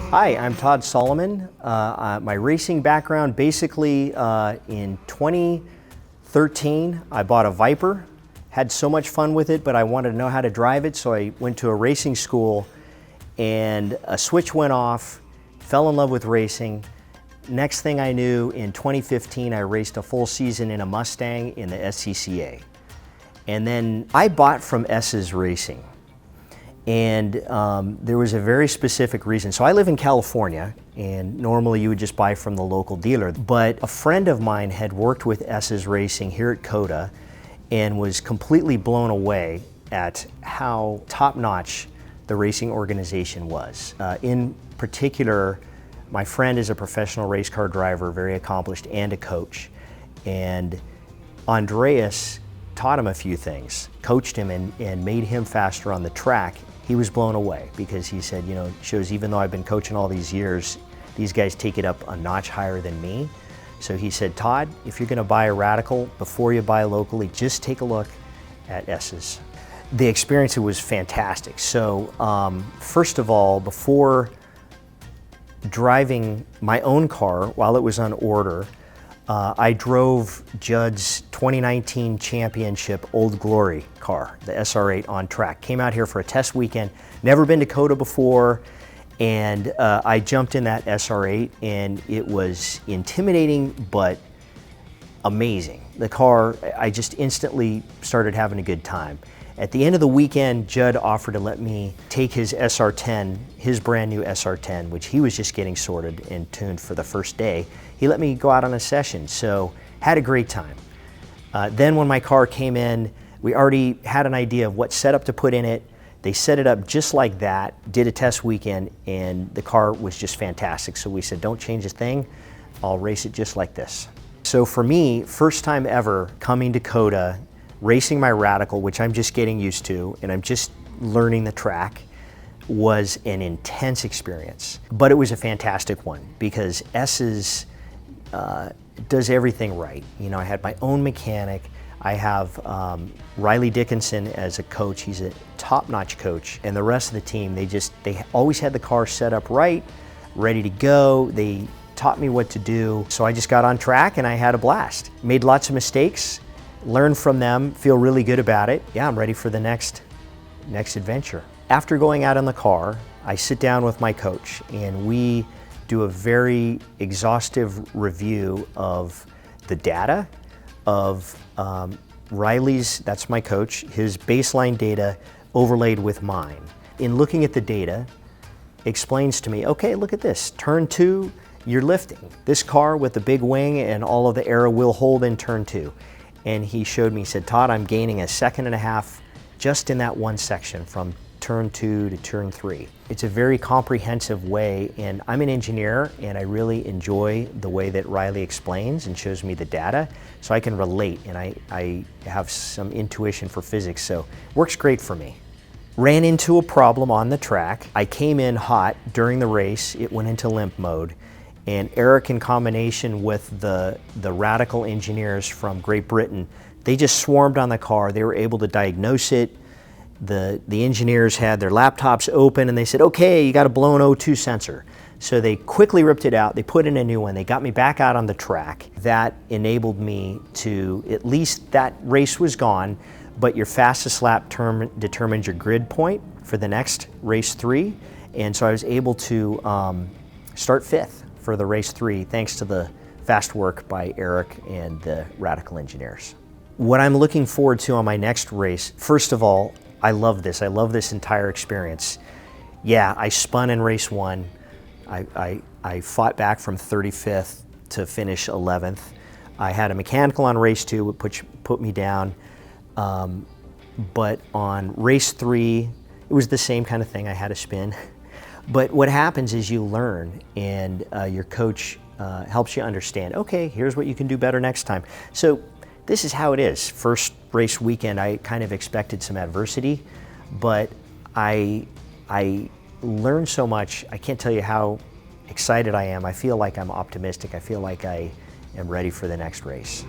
Hi, I'm Todd Solomon. My racing background, basically in 2013, I bought a Viper, had so much fun with it, but I wanted to know how to drive it, so I went to a racing school and a switch went off, fell in love with racing. Next thing I knew, in 2015, I raced a full season in a Mustang in the SCCA. And then I bought from Esses Racing. And there was a very specific reason. So I live in California, and normally you would just buy from the local dealer. But a friend of mine had worked with Esses Racing here at COTA and was completely blown away at how top-notch the racing organization was. In particular, my friend is a professional race car driver, very accomplished, and a coach. And Andreas taught him a few things, coached him and made him faster on the track. He was blown away because he said, you know, it shows even though I've been coaching all these years, these guys take it up a notch higher than me. So he said, Todd, if you're gonna buy a Radical, before you buy locally, just take a look at Esses. The experience was fantastic. So first of all, before driving my own car while it was on order, I drove Judd's 2019 championship Old Glory car, the SR8 on track. Came out here for a test weekend, never been to COTA before, and I jumped in that SR8 and it was intimidating but amazing. The car, I just instantly started having a good time. At the end of the weekend, Judd offered to let me take his SR10, his brand new SR10, which he was just getting sorted and tuned for the first day. He let me go out on a session, so had a great time. Then when my car came in, we already had an idea of what setup to put in it. They set it up just like that, did a test weekend, and the car was just fantastic. So we said, don't change a thing, I'll race it just like this. So for me, first time ever coming to COTA, racing my Radical, which I'm just getting used to, and I'm just learning the track, was an intense experience. But it was a fantastic one because Esses does everything right. You know, I had my own mechanic. I have Riley Dickinson as a coach. He's a top-notch coach. And the rest of the team, they always had the car set up right, ready to go. They taught me what to do. So I just got on track and I had a blast. Made lots of mistakes, learn from them, feel really good about it. Yeah, I'm ready for the next adventure. After going out in the car, I sit down with my coach and we do a very exhaustive review of the data of Riley's, that's my coach, his baseline data overlaid with mine. In looking at the data, explains to me, okay, look at this, turn 2, you're lifting. This car with the big wing and all of the aero will hold in turn 2. And he showed me, he said, Todd, I'm gaining 1.5 seconds just in that one section from turn 2 to turn 3. It's a very comprehensive way, and I'm an engineer and I really enjoy the way that Riley explains and shows me the data, so I can relate, and I have some intuition for physics, so works great for me. Ran into a problem on the track. I came in hot during the race, it went into limp mode, and Eric, in combination with the Radical engineers from Great Britain, they just swarmed on the car. They were able to diagnose it. The engineers had their laptops open and they said, okay, you got a blown O2 sensor. So they quickly ripped it out, they put in a new one, they got me back out on the track. That enabled me to, at least that race was gone, but your fastest lap determines your grid point for the next race 3. And so I was able to start 5th for the race 3, thanks to the fast work by Eric and the Radical engineers. What I'm looking forward to on my next race, first of all, I love this. I love this entire experience. Yeah, I spun in race 1. I fought back from 35th to finish 11th. I had a mechanical on race 2, which put me down. But on race 3, it was the same kind of thing. I had a spin. But what happens is you learn, and your coach helps you understand, okay, here's what you can do better next time. So this is how it is. First race weekend, I kind of expected some adversity, but I learned so much. I can't tell you how excited I am. I feel like I'm optimistic. I feel like I am ready for the next race.